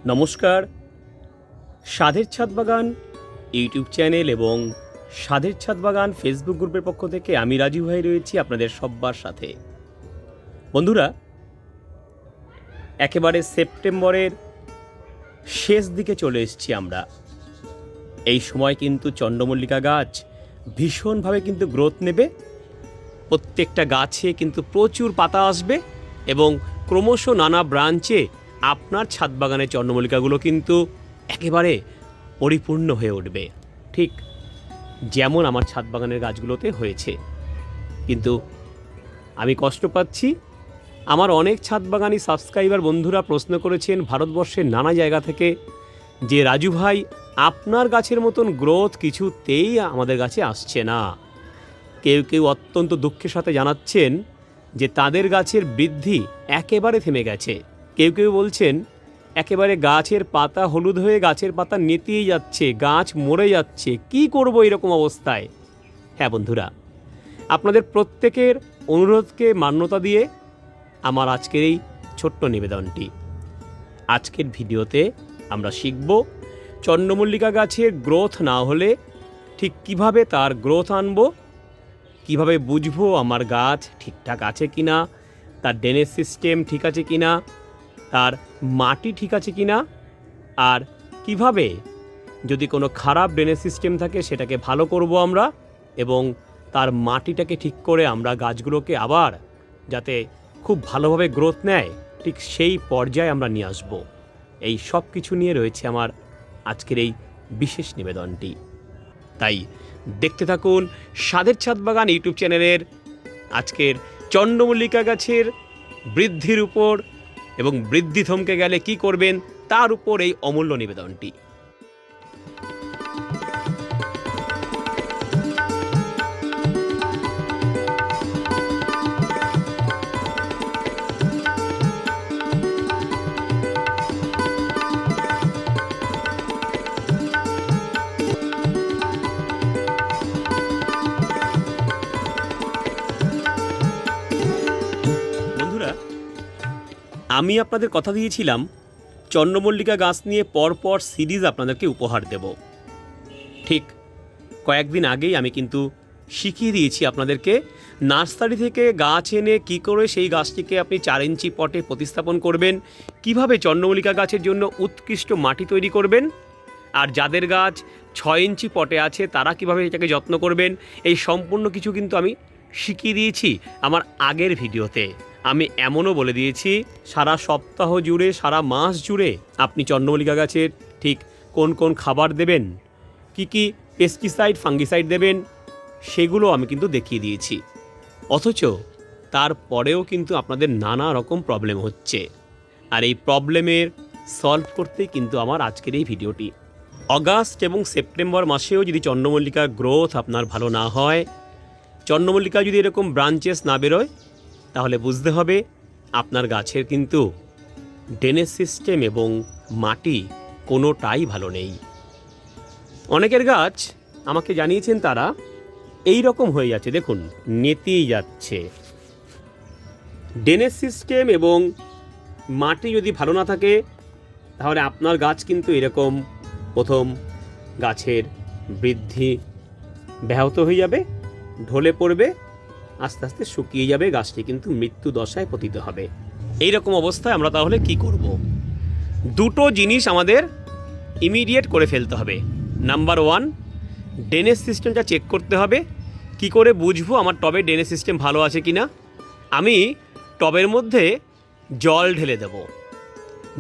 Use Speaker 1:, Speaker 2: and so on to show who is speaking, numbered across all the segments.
Speaker 1: নমস্কার, স্বাদের ছাদ বাগান ইউটিউব চ্যানেল এবং স্বাদের ছাদ বাগান ফেসবুক গ্রুপের পক্ষ থেকে আমি রাজু ভাই রয়েছি আপনাদের সব্বার সাথে। বন্ধুরা, একেবারে সেপ্টেম্বরের শেষ দিকে চলে এসেছি আমরা। এই সময় কিন্তু চন্দ্রমল্লিকা গাছ ভীষণভাবে কিন্তু গ্রোথ নেবে। প্রত্যেকটা গাছে কিন্তু প্রচুর পাতা আসবে এবং ক্রমশ নানা ব্রাঞ্চে আপনার ছাদ বাগানের চন্দ্রমল্লিকাগুলো কিন্তু একেবারে পরিপূর্ণ হয়ে উঠবে, ঠিক যেমন আমার ছাদ বাগানের গাছগুলোতে হয়েছে। কিন্তু আমি কষ্ট পাচ্ছি, আমার অনেক ছাদ বাগানি সাবস্ক্রাইবার বন্ধুরা প্রশ্ন করেছেন ভারতবর্ষের নানা জায়গা থেকে যে রাজু ভাই, আপনার গাছের মতন গ্রোথ কিছুতেই আমাদের গাছে আসছে না। কেউ কেউ অত্যন্ত দুঃখের সাথে জানাচ্ছেন যে তাদের গাছের বৃদ্ধি একেবারে থেমে গেছে। কেউ কেউ বলছেন একেবারে গাছের পাতা হলুদ হয়ে গাছের পাতা নেতিয়ে যাচ্ছে, গাছ মরে যাচ্ছে, কি করব এরকম অবস্থায়। হ্যাঁ বন্ধুরা, আপনাদের প্রত্যেকের অনুরোধকে মান্যতা দিয়ে আমার আজকের এই ছোট্ট নিবেদনটি। আজকের ভিডিওতে আমরা শিখব চন্দ্রমল্লিকা গাছের গ্রোথ না হলে ঠিক কিভাবে তার গ্রোথ আনবো, কিভাবে বুঝবো আমার গাছ ঠিকঠাক আছে কিনা, তার ড্রেনেজ সিস্টেম ঠিক আছে কিনা, তার মাটি ঠিক আছে কিনা, আর কিভাবে যদি কোনো খারাপ ড্রেনেজ সিস্টেম থাকে সেটাকে ভালো করব আমরা এবং তার মাটিটাকে ঠিক করে আমরা গাছগুলোকে আবার যাতে খুব ভালোভাবে গ্রোথ নেয় ঠিক সেই পর্যায়ে আমরা নিয়ে আসব। এই সব কিছু নিয়ে রয়েছে আমার আজকের এই বিশেষ নিবেদনটি। তাই দেখতে থাকুন স্বাদের ছাদ বাগান ইউটিউব চ্যানেলের আজকের চন্দ্রমল্লিকা গাছের বৃদ্ধির উপর এবং বৃদ্ধি থমকে গেলে কি করবেন তার উপর এই অমূল্য নিবেদনটি। আমি আপনাদের কথা দিয়েছিলাম চন্দ্রমল্লিকা গাছ নিয়ে পরপর সিরিজ আপনাদেরকে উপহার দেব। ঠিক কয়েকদিন আগেই আমি কিন্তু শিখিয়ে দিয়েছি আপনাদেরকে নার্সারি থেকে গাছ এনে কী করে সেই গাছটিকে আপনি 4 ইঞ্চি পটে প্রতিস্থাপন করবেন, কিভাবে চন্দ্রমল্লিকা গাছের জন্য উৎকৃষ্ট মাটি তৈরি করবেন, আর যাদের গাছ 6 ইঞ্চি পটে আছে তারা কিভাবে এটাকে যত্ন করবেন, এই সম্পূর্ণ কিছু কিন্তু আমি শিখিয়ে দিয়েছি আমার আগের ভিডিওতে। আমি এমনও বলে দিয়েছি সারা সপ্তাহ জুড়ে, সারা মাস জুড়ে আপনি চন্দ্রমল্লিকা গাছের ঠিক কোন কোন খাবার দেবেন, কি কি পেস্টিসাইড ফাঙ্গিসাইড দেবেন, সেগুলো আমি কিন্তু দেখিয়ে দিয়েছি। অথচ তারপরেও কিন্তু আপনাদের নানা রকম প্রবলেম হচ্ছে, আর এই প্রবলেমের সলভ করতেই কিন্তু আমার আজকের এই ভিডিওটি। অগাস্ট এবং সেপ্টেম্বর মাসেও যদি চন্দ্রমল্লিকার গ্রোথ আপনার ভালো না হয়, চন্দ্রমল্লিকা যদি এরকম ব্রাঞ্চেস না বেরোয়, তাহলে বুঝতে হবে আপনার গাছের কিন্তু ড্রেনেজ সিস্টেম এবং মাটি কোনোটাই ভালো নেই। অনেকের গাছ আমাকে জানিয়েছেন তারা এই রকম হয়ে যাচ্ছে, দেখুন নেতিয়ে যাচ্ছে। ড্রেনেজ সিস্টেম এবং মাটি যদি ভালো না থাকে তাহলে আপনার গাছ কিন্তু এরকম প্রথম গাছের বৃদ্ধি ব্যাহত হয়ে যাবে, ঢলে পড়বে, আস্তে আস্তে শুকিয়ে যাবে, গাছটি কিন্তু মৃত্যু দশায় পতিত হবে। এই রকম অবস্থায় আমরা তাহলে কি করব? দুটো জিনিস আমাদের ইমিডিয়েট করে ফেলতে হবে। নাম্বার 1, ড্রেনেজ সিস্টেমটা চেক করতে হবে। কি করে বুঝবো আমার টবের ড্রেনেজ সিস্টেম ভালো আছে কি না? আমি টবের মধ্যে জল ঢেলে দেব।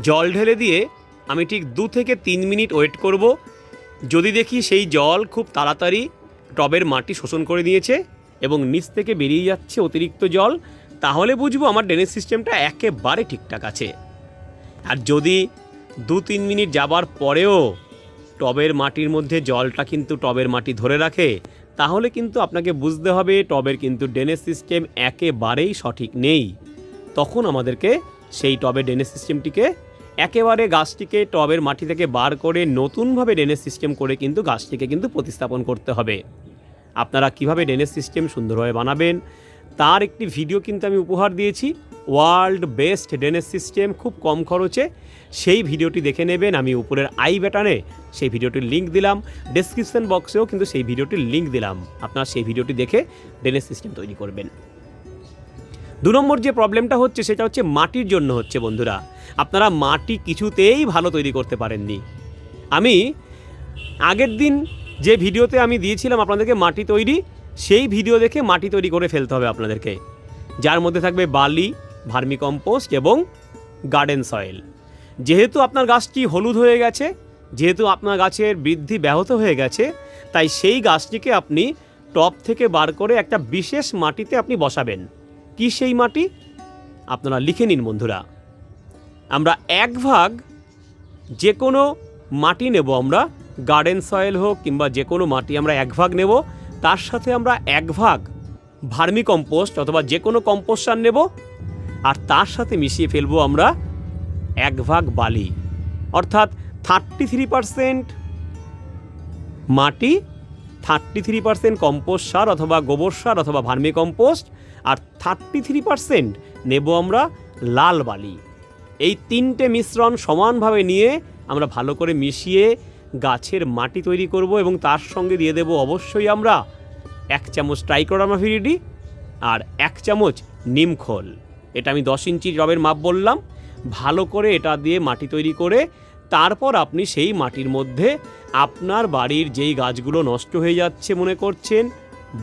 Speaker 1: জল ঢেলে দিয়ে আমি ঠিক 2 থেকে 3 মিনিট ওয়েট করব। যদি দেখি সেই জল খুব তাড়াতাড়ি টবের মাটি শোষণ করে নিয়েছে এবং নিচ থেকে বেরিয়ে যাচ্ছে অতিরিক্ত জল, তাহলে বুঝবো আমার ড্রেনেজ সিস্টেমটা একেবারে ঠিকঠাক আছে। আর যদি 2-3 মিনিট যাবার পরেও টবের মাটির মধ্যে জলটা কিন্তু টবের মাটি ধরে রাখে, তাহলে কিন্তু আপনাকে বুঝতে হবে টবের কিন্তু ড্রেনেজ সিস্টেম একেবারেই সঠিক নেই। তখন আমাদেরকে সেই টবের ড্রেনেজ সিস্টেমটিকে একেবারে গাছটিকে টবের মাটি থেকে বার করে নতুনভাবে ড্রেনেজ সিস্টেম করে কিন্তু গাছটিকে কিন্তু প্রতিস্থাপন করতে হবে। আপনারা কিভাবে ড্রেনেজ সিস্টেম সুন্দরভাবে বানাবেন তার একটি ভিডিও কিন্তু আমি উপহার দিয়েছি। ওয়ার্ল্ড বেস্ট ড্রেনেজ সিস্টেম খুব কম খরচে, সেই ভিডিওটি দেখে নেবেন। আমি উপরের আই বাটনে সেই ভিডিওটির লিঙ্ক দিলাম, ডেসক্রিপশন বক্সেও কিন্তু সেই ভিডিওটির লিঙ্ক দিলাম। আপনারা সেই ভিডিওটি দেখে ড্রেনেজ সিস্টেম তৈরি করবেন। 2 নম্বর যে প্রবলেমটা হচ্ছে সেটা হচ্ছে মাটির জন্য হচ্ছে বন্ধুরা। আপনারা মাটি কিছুতেই ভালো তৈরি করতে পারেননি। আমি আগের দিন যে ভিডিওতে আমি দিয়েছিলাম আপনাদেরকে মাটি তৈরি, সেই ভিডিও দেখে মাটি তৈরি করে ফেলতে হবে আপনাদেরকে, যার মধ্যে থাকবে বালি, ভার্মিকম্পোস্ট এবং গার্ডেন সয়েল। যেহেতু আপনার গাছটি হলুদ হয়ে গেছে, যেহেতু আপনার গাছের বৃদ্ধি ব্যাহত হয়ে গেছে, তাই সেই গাছটিকে আপনি টব থেকে বার করে একটা বিশেষ মাটিতে আপনি বসাবেন। কি সেই মাটি? আপনারা লিখে নিন বন্ধুরা। আমরা 1 ভাগ যে কোনো মাটি নেব, আমরা গার্ডেন সয়েল হোক কিংবা যে কোনো মাটি আমরা 1 ভাগ নেব, তার সাথে আমরা 1 ভাগ ভার্মিকম্পোস্ট অথবা যে কোনো কম্পোস্ট সার নেব, আর তার সাথে মিশিয়ে ফেলবো আমরা 1 ভাগ বালি। অর্থাৎ 33% মাটি, 33% কম্পোস্ট সার অথবা গোবর সার অথবা ভার্মিকম্পোস্ট, আর 33% নেব আমরা লাল বালি। এই 3টে মিশ্রণ সমানভাবে নিয়ে আমরা ভালো করে মিশিয়ে গাছের মাটি তৈরি করব এবং তার সঙ্গে দিয়ে দেব অবশ্যই আমরা 1 চামচ ট্রাইকোডার্মা ভিরিডি আর 1 চামচ নিমখোল। এটা আমি 10 ইঞ্চি টবের মাপ বললাম। ভালো করে এটা দিয়ে মাটি তৈরি করে তারপর আপনি সেই মাটির মধ্যে আপনার বাড়ির যেই গাছগুলো নষ্ট হয়ে যাচ্ছে মনে করছেন,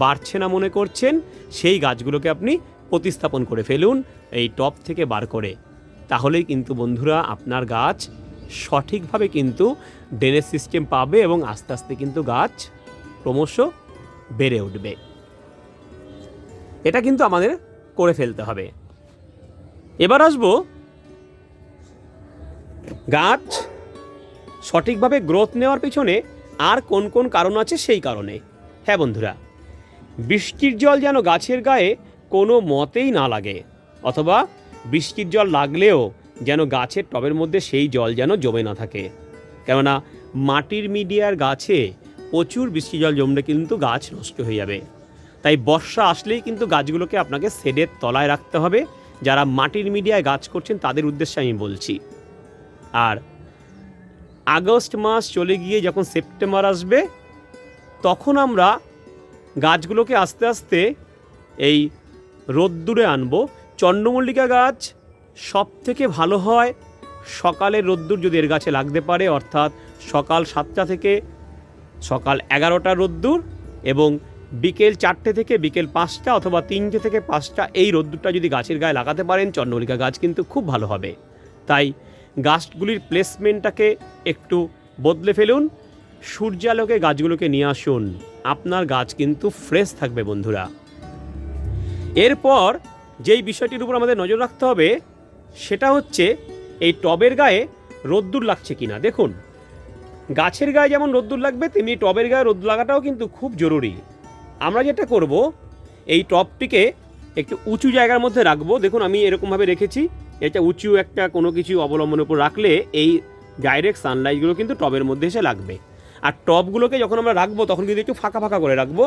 Speaker 1: বাড়ছে না মনে করছেন, সেই গাছগুলোকে আপনি প্রতিস্থাপন করে ফেলুন এই টব থেকে বার করে। তাহলেই কিন্তু বন্ধুরা আপনার গাছ সঠিকভাবে কিন্তু ড্রেনেজ সিস্টেম পাবে এবং আস্তে আস্তে কিন্তু গাছ ক্রমশ বেড়ে উঠবে। এটা কিন্তু আমাদের করে ফেলতে হবে। এবার আসবো গাছ সঠিকভাবে গ্রোথ নেওয়ার পিছনে আর কোন কোন কারণ আছে সেই কারণে। হ্যাঁ বন্ধুরা, বৃষ্টির জল যেন গাছের গায়ে কোনো মতেই না লাগে, অথবা বৃষ্টির জল লাগলেও যেন গাছের টবের মধ্যে সেই জল যেন জমে না থাকে। কেননা মাটির মিডিয়ার গাছে প্রচুর বৃষ্টি জল জমলে কিন্তু গাছ নষ্ট হয়ে যাবে। তাই বর্ষা আসলেই কিন্তু গাছগুলোকে আপনাকে শেডের তলায় রাখতে হবে। যারা মাটির মিডিয়ায় গাছ করছেন তাদের উদ্দেশ্যে আমি বলছি। আর আগস্ট মাস চলে গিয়ে যখন সেপ্টেম্বর আসবে, তখন আমরা গাছগুলোকে আস্তে আস্তে এই রোদ্দুরে আনবো। চন্দ্রমল্লিকা গাছ সব থেকে ভালো হয় সকালের রোদ্দুর যদি এর গাছে লাগতে পারে, অর্থাৎ সকাল 7টা থেকে সকাল 11টার রোদ্দুর এবং বিকেল 4টে থেকে বিকেল 5টা অথবা 3টে থেকে 5টা এই রোদ্দুরটা যদি গাছের গায়ে লাগাতে পারেন, চন্দ্রমল্লিকা গাছ কিন্তু খুব ভালো হবে। তাই গাছগুলির প্লেসমেন্টটাকে একটু বদলে ফেলুন, সূর্যালোকে গাছগুলোকে নিয়ে আসুন, আপনার গাছ কিন্তু ফ্রেশ থাকবে বন্ধুরা। এরপর যেই বিষয়টির উপর আমাদের নজর রাখতে হবে সেটা হচ্ছে এই টবের গায়ে রোদ্দুর লাগছে কিনা। দেখুন, গাছের গায়ে যেমন রোদ্দুর লাগবে তেমনি টবের গায়ে রোদ্দুর লাগাটাও কিন্তু খুব জরুরি। আমরা যেটা করব, এই টবটিকে একটু উঁচু জায়গার মধ্যে রাখবো। দেখুন আমি এরকমভাবে রেখেছি, এটা উঁচু একটা কোনো কিছু অবলম্বনের উপর রাখলে এই ডাইরেক্ট সানলাইটগুলো কিন্তু টবের মধ্যে এসে লাগবে। আর টবগুলোকে যখন আমরা রাখবো তখন কিন্তু একটু ফাঁকা ফাঁকা করে রাখবো,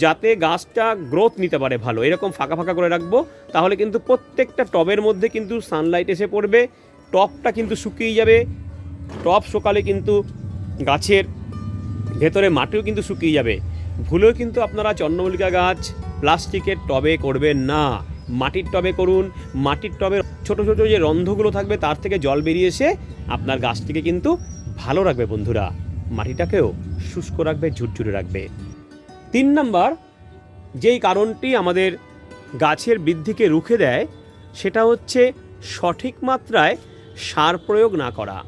Speaker 1: যাতে গাছটা গ্রোথ নিতে পারে ভালো। এরকম ফাঁকা ফাঁকা করে রাখবো, তাহলে কিন্তু প্রত্যেকটা টবের মধ্যে কিন্তু সানলাইট এসে পড়বে, টবটা কিন্তু শুকিয়ে যাবে। টব শুকালে কিন্তু গাছের ভেতরে মাটিও কিন্তু শুকিয়ে যাবে। ভুলেও কিন্তু আপনারা চন্দ্রমল্লিকা গাছ প্লাস্টিকের টবে করবেন না, মাটির টবে করুন। মাটির টবের ছোট ছোট যে রন্ধ্রগুলো থাকবে তার থেকে জল বেরিয়ে এসে আপনার গাছটিকে কিন্তু ভালো রাখবে বন্ধুরা, মাটিটাকেও শুষ্ক রাখবে, ঝুরঝুরে রাখবে। 3 নম্বর যেই কারণটি আমাদের গাছের বৃদ্ধিকে রুখে দেয় সেটা হচ্ছে সঠিক মাত্রায় সার প্রয়োগ না করা।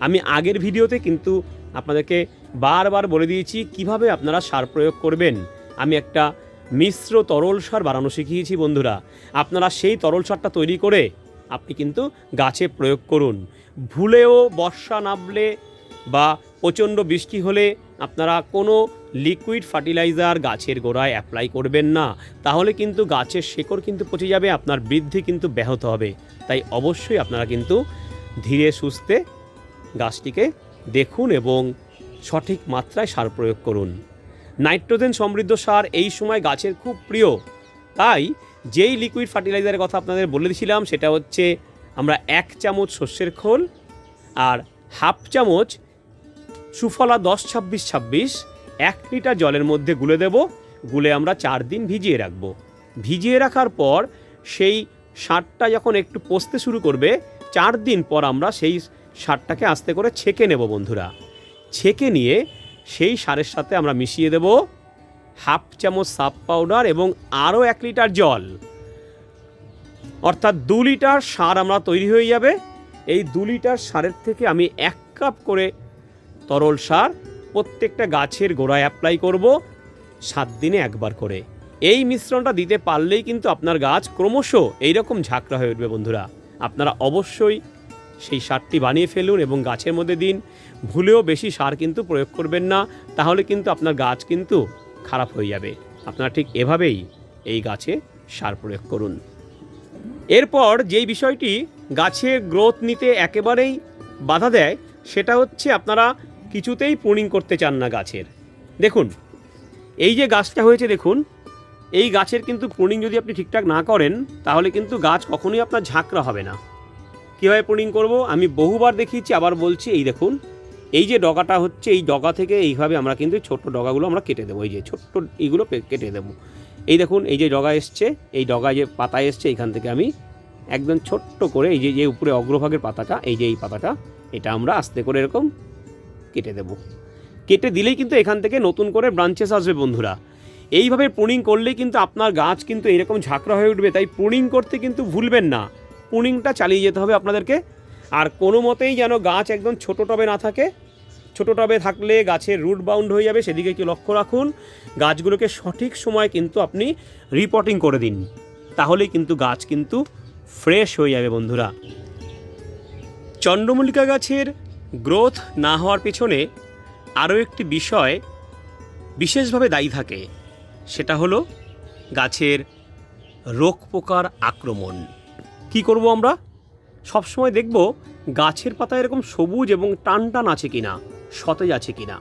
Speaker 1: আমি আগের ভিডিওতে কিন্তু আপনাদেরকে বারবার বলে দিয়েছি কিভাবে আপনারা সার প্রয়োগ করবেন। আমি একটা মিশ্র তরল সার বানানো শিখিয়েছি বন্ধুরা। আপনারা সেই তরল সারটা তৈরি করে আপনি কিন্তু গাছে প্রয়োগ করুন। ভুলেও বর্ষা নামলে বা প্রচণ্ড বৃষ্টি হলে আপনারা কোনো লিকুইড ফার্টিলাইজার গাছের গোড়ায় অ্যাপ্লাই করবেন না, তাহলে কিন্তু গাছের শেকড় কিন্তু পচে যাবে, আপনার বৃদ্ধি কিন্তু ব্যাহত হবে। তাই অবশ্যই আপনারা কিন্তু ধীরে সুস্থে গাছটিকে দেখুন এবং সঠিক মাত্রায় সার প্রয়োগ করুন। নাইট্রোজেন সমৃদ্ধ সার এই সময় গাছের খুব প্রিয়, তাই যেই লিকুইড ফার্টিলাইজারের কথা আপনাদের বলে দিয়েছিলাম সেটা হচ্ছে আমরা 1 চামচ সর্ষের খোল আর হাফ চামচ সুফলা 10-26-26 1 লিটার জলের মধ্যে গুলে দেব। গুলে আমরা 4 দিন ভিজিয়ে রাখব। ভিজিয়ে রাখার পর সেই সারটা যখন একটু পচতে শুরু করবে 4 দিন পর আমরা সেই সারটাকে আস্তে করে ছেঁকে নেব বন্ধুরা। ছেঁকে নিয়ে সেই সারের সাথে আমরা মিশিয়ে দেব হাফ চামচ সাব পাউডার এবং আরও 1 লিটার জল, অর্থাৎ 2 লিটার সার আমরা তৈরি হয়ে যাবে। এই 2 লিটার সারের থেকে আমি 1 কাপ করে তরল সার প্রত্যেকটা গাছের গোড়ায় অ্যাপ্লাই করব 7 দিনে একবার করে। এই মিশ্রণটা দিতে পারলেই কিন্তু আপনার গাছ ক্রমশ এইরকম ঝাঁকড়া হয়ে উঠবে বন্ধুরা। আপনারা অবশ্যই সেই সারটি বানিয়ে ফেলুন এবং গাছের মধ্যে দিন। ভুলেও বেশি সার কিন্তু প্রয়োগ করবেন না, তাহলে কিন্তু আপনার গাছ কিন্তু খারাপ হয়ে যাবে। আপনারা ঠিক এভাবেই এই গাছে সার প্রয়োগ করুন। এরপর যেই বিষয়টি গাছের গ্রোথ নিতে একেবারেই বাধা দেয় সেটা হচ্ছে আপনারা কিছুতেই প্রুনিং করতে চান না গাছের। দেখুন এই যে গাছটা হয়েছে, দেখুন এই গাছের কিন্তু প্রুনিং যদি আপনি ঠিকঠাক না করেন তাহলে কিন্তু গাছ কখনোই আপনার ঝাঁকড়া হবে না। কীভাবে প্রুনিং করব আমি বহুবার দেখিয়েছি, আবার বলছি। এই দেখুন এই যে ডগাটা হচ্ছে, এই ডগা থেকে এইভাবে আমরা কিন্তু ছোট্ট ডগাগুলো আমরা কেটে দেবো। এই যে ছোট্ট এইগুলো কেটে দেবো। এই দেখুন এই যে ডগা এসছে, এই ডগা যে পাতা এসছে, এখান থেকে আমি একদম ছোট্ট করে এই যে উপরে অগ্রভাগের পাতাটা, এই যে এই পাতাটা, এটা আমরা আস্তে করে এরকম কেটে দেব। কেটে দিলেই কিন্তু এখান থেকে নতুন করে ব্রাঞ্চেস আসবে বন্ধুরা। এইভাবে প্রুনিং করলেই কিন্তু আপনার গাছ কিন্তু এরকম ঝাঁকড়া হয়ে উঠবে। তাই প্রুনিং করতে কিন্তু ভুলবেন না, প্রুনিংটা চালিয়ে যেতে হবে আপনাদেরকে। আর কোনো মতেই যেন গাছ একদম ছোটো টবে না থাকে। ছোটো টবে থাকলে গাছের রুট বাউন্ড হয়ে যাবে, সেদিকে একটু লক্ষ্য রাখুন। গাছগুলোকে সঠিক সময় কিন্তু আপনি রিপোর্টিং করে দিন, তাহলেই কিন্তু গাছ কিন্তু ফ্রেশ হয়ে যাবে বন্ধুরা। চন্দ্রমল্লিকা গাছের গ্রোথ না হওয়ার পেছনে আরও একটি বিষয় বিশেষভাবে দায়ী থাকে, সেটা হলো গাছের রোগ পোকার আক্রমণ। কি করব আমরা? সবসময় দেখব গাছের পাতা এরকম সবুজ এবং টান টান আছে কিনা, সতেজ আছে কিনা।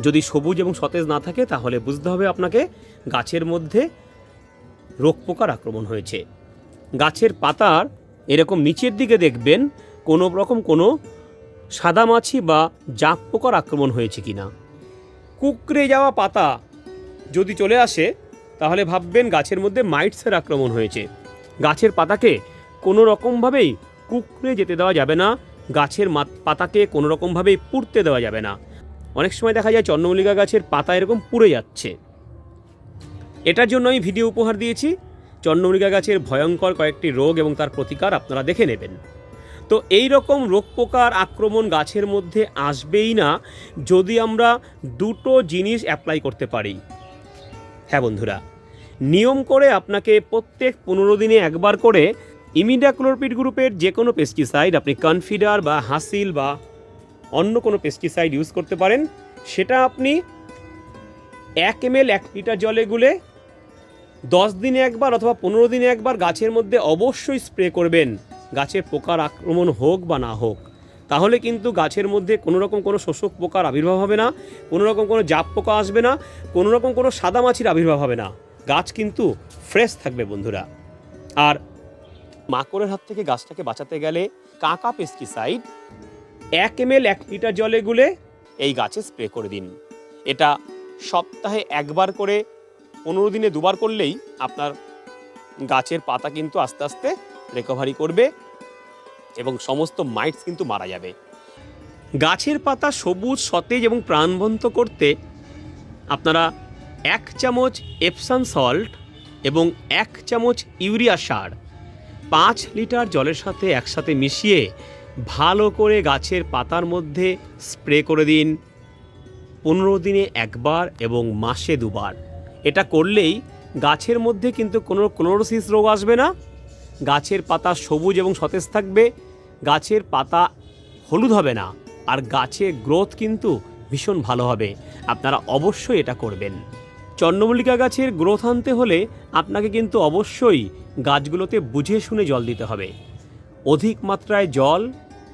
Speaker 1: যদি সবুজ এবং সতেজ না থাকে তাহলে বুঝতে হবে আপনাকে গাছের মধ্যে রোগ পোকার আক্রমণ হয়েছে। গাছের পাতার এরকম নিচের দিকে দেখবেন কোনো রকম কোনো সাদামাছি বা জাগ পোকার আক্রমণ হয়েছে কিনা। কুঁকড়ে যাওয়া পাতা যদি চলে আসে তাহলে ভাববেন গাছের মধ্যে মাইটসের আক্রমণ হয়েছে। গাছের পাতাকে কোনো রকমভাবেই কুঁকড়ে যেতে দেওয়া যাবে না, গাছের পাতাকে কোনো রকমভাবেই পুড়তে দেওয়া যাবে না। অনেক সময় দেখা যায় চন্দ্রমল্লিকা গাছের পাতা এরকম পুড়ে যাচ্ছে। এটার জন্য আমি ভিডিও উপহার দিয়েছি। চন্দ্রমল্লিকা গাছের ভয়ঙ্কর কয়েকটি রোগ এবং তার প্রতিকার আপনারা দেখে নেবেন। তো এই রকম রোগ পোকার আক্রমণ গাছের মধ্যে আসবেই না যদি আমরা দুটো জিনিস অ্যাপ্লাই করতে পারি। হ্যাঁ বন্ধুরা, নিয়ম করে আপনাকে প্রত্যেক 15 দিনে একবার করে ইমিডাক্লোরপিড গ্রুপের যে কোনো পেস্টিসাইড, আপনি কনফিডার বা হাসিল বা অন্য কোনো পেস্টিসাইড ইউজ করতে পারেন। সেটা আপনি 1 ml 1 লিটার জলে গুলে 10 দিনে একবার অথবা 15 দিনে একবার গাছের মধ্যে অবশ্যই স্প্রে করবেন। গাছের পোকার আক্রমণ হোক বা না হোক, তাহলে কিন্তু গাছের মধ্যে কোনো রকম কোনো শোষক পোকার আবির্ভাব হবে না, কোনো রকম কোনো জাপ পোকা আসবে না, কোনো রকম কোনো সাদামাছির আবির্ভাব হবে না। গাছ কিন্তু ফ্রেশ থাকবে বন্ধুরা। আর মাকড়ের হাত থেকে গাছটাকে বাঁচাতে গেলে কাকা পেস্টিসাইড 1 ml 1 লিটার জলে গুলে এই গাছে স্প্রে করে দিন। এটা সপ্তাহে একবার করে 15 দিনে 2বার করলেই আপনার গাছের পাতা কিন্তু আস্তে আস্তে রিকভারি করবে এবং সমস্ত মাইটস কিন্তু মারা যাবে। গাছের পাতা সবুজ, সতেজ এবং প্রাণবন্ত করতে আপনারা 1 চামচ এপসাম সল্ট এবং 1 চামচ ইউরিয়া সার 5 লিটার জলের সাথে একসাথে মিশিয়ে ভালো করে গাছের পাতার মধ্যে স্প্রে করে দিন 15 দিনে একবার এবং মাসে 2বার। এটা করলেই গাছের মধ্যে কিন্তু কোনো ক্লোরোসিস রোগ আসবে না, গাছের পাতা সবুজ এবং সতেজ থাকবে, গাছের পাতা হলুদ হবে না, আর গাছের গ্রোথ কিন্তু ভীষণ ভালো হবে। আপনারা অবশ্যই এটা করবেন। চন্দ্রমল্লিকা গাছের গ্রোথ আনতে হলে আপনাকে কিন্তু অবশ্যই গাছগুলোতে বুঝে শুনে জল দিতে হবে। অধিক মাত্রায় জল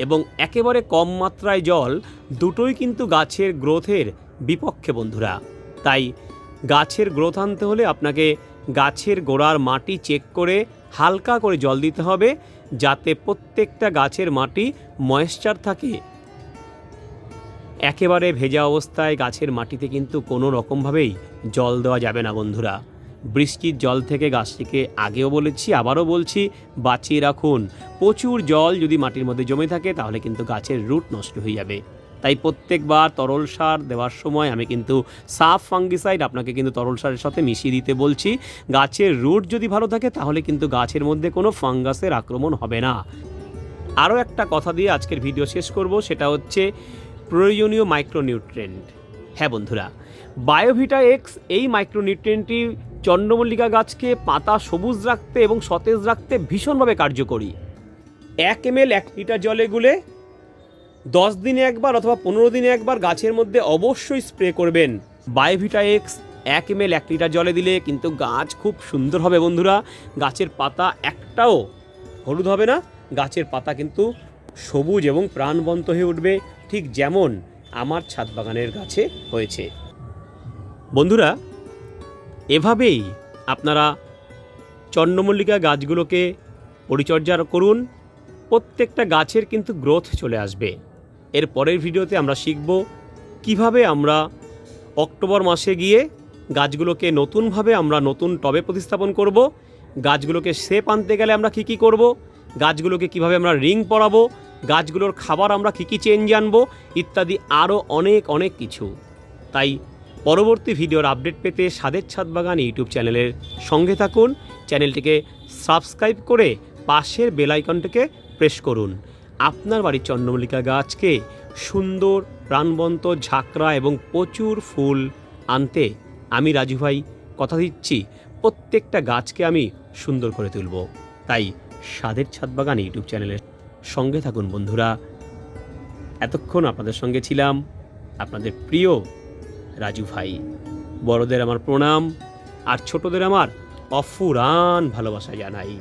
Speaker 1: এবং একেবারে কম মাত্রায় জল দুটোই কিন্তু গাছের গ্রোথের বিপক্ষে বন্ধুরা। তাই গাছের গ্রোথ আনতে হলে আপনাকে গাছের গোড়ার মাটি চেক করে হালকা করে জল দিতে হবে, যাতে প্রত্যেকটা গাছের মাটি ময়েশ্চার থাকে। একেবারে ভেজা অবস্থায় গাছের মাটিতে কিন্তু কোনো রকমভাবেই জল দেওয়া যাবে না বন্ধুরা। বৃষ্টির জল থেকে গাছটিকে আগেও বলেছি, আবারও বলছি, বাঁচিয়ে রাখুন। প্রচুর জল যদি মাটির মধ্যে জমে থাকে তাহলে কিন্তু গাছের রুট নষ্ট হয়ে যাবে। তাই প্রত্যেকবার তরল সার দেওয়ার সময় আমি কিন্তু সাফ ফাঙ্গিসাইড আপনাকে কিন্তু তরল সারের সাথে মিশিয়ে দিতে বলছি। গাছের রুট যদি ভালো থাকে তাহলে কিন্তু গাছের মধ্যে কোনো ফাঙ্গাসের আক্রমণ হবে না। আরও একটা কথা দিয়ে আজকের ভিডিও শেষ করব, সেটা হচ্ছে প্রয়োজনীয় মাইক্রোনিউট্রিয়েন্ট। হ্যাঁ বন্ধুরা, বায়োভিটা এক্স এই মাইক্রোনিউট্রিয়েন্টটি চন্দ্রমল্লিকা গাছকে পাতা সবুজ রাখতে এবং সতেজ রাখতে ভীষণভাবে কার্যকরী। 1 ml 1 লিটার জলে গুলে 10 দিনে একবার অথবা 15 দিনে একবার গাছের মধ্যে অবশ্যই স্প্রে করবেন। বায়োভিটা এক্স 1 ml 1 লিটার জলে দিলে কিন্তু গাছ খুব সুন্দর হবে বন্ধুরা। গাছের পাতা একটাও হলুদ হবে না, গাছের পাতা কিন্তু সবুজ এবং প্রাণবন্ত হয়ে উঠবে, ঠিক যেমন আমার ছাদ বাগানের গাছে হয়েছে। বন্ধুরা, এভাবেই আপনারা চন্দ্রমল্লিকা গাছগুলোকে পরিচর্যা করুন, প্রত্যেকটা গাছের কিন্তু গ্রোথ চলে আসবে। এর পরের ভিডিওতে আমরা শিখব কিভাবে আমরা অক্টোবর মাসে গিয়ে গাছগুলোকে নতুনভাবে আমরা নতুন টবে প্রতিস্থাপন করব, গাছগুলোকে শেপ আনতে গেলে আমরা কী করব, গাছগুলোকে কিভাবে আমরা রিং পরাবো, গাছগুলোর খাবার আমরা কী চেঞ্জ আনবো, ইত্যাদি আরও অনেক কিছু। তাই পরবর্তী ভিডিওর আপডেট পেতে স্বাদের ছাদ বাগান ইউটিউব চ্যানেলের সঙ্গে থাকুন। চ্যানেলটিকে সাবস্ক্রাইব করে পাশের বেল আইকনটিকে প্রেস করুন। আপনার বাড়ির চন্দ্রমল্লিকা গাছকে সুন্দর, প্রাণবন্ত, ঝাঁকড়া এবং প্রচুর ফুল আনতে আমি রাজু ভাই কথা দিচ্ছি, প্রত্যেকটা গাছকে আমি সুন্দর করে তুলব। তাই স্বাদের ছাদ বাগান ইউটিউব চ্যানেলের সঙ্গে থাকুন বন্ধুরা। এতক্ষণ আপনাদের সঙ্গে ছিলাম আপনাদের প্রিয় রাজু ভাই। বড়দের আমার প্রণাম আর ছোটদের আমার অফুরান ভালোবাসা জানাই।